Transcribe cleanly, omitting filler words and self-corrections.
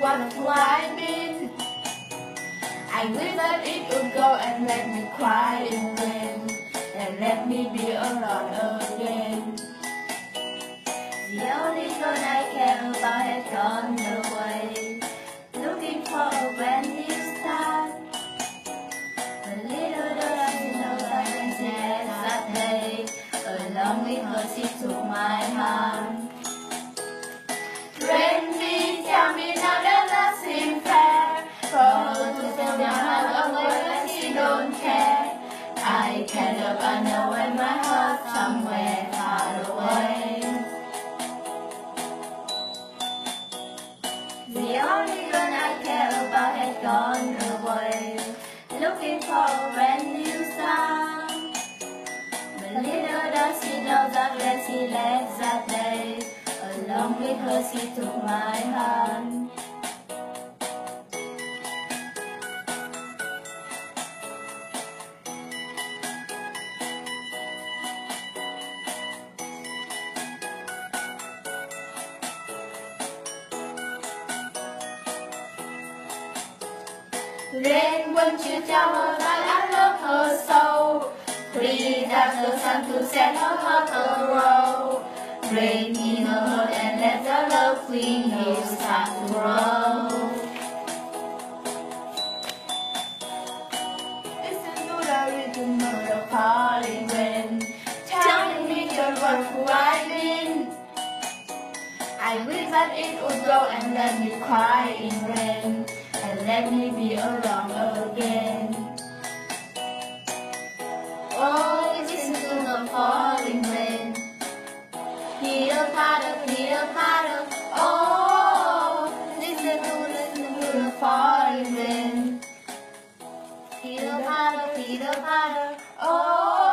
what I've been. I wish that it would go and let me cry in rain, and let me be alone again. The only girl I care about has gone away, looking for a brand new start. But little does she know that when she has that day, along with her she took my hand. Friend, please tell me now that that seems fair, for her to tell me how away that she don't care. I can't help but know when my heart somewhere far away. The only girl I care about has gone away, looking for a brand new start. But little does she know that when she left that day, along with her she took my hand. Rain, won't you tell her that I love her so? Please ask the sun to set her heart aglow. Rain in her heart and let the love queen here start to grow. Listen to the rhythm of the falling rain, telling me just what who I've been. I wish that it would go and let me cry in rain, and let me be alone again. Oh, listen to the falling rain. Pitter patter. Oh, listen to the falling rain. Pitter patter. Oh.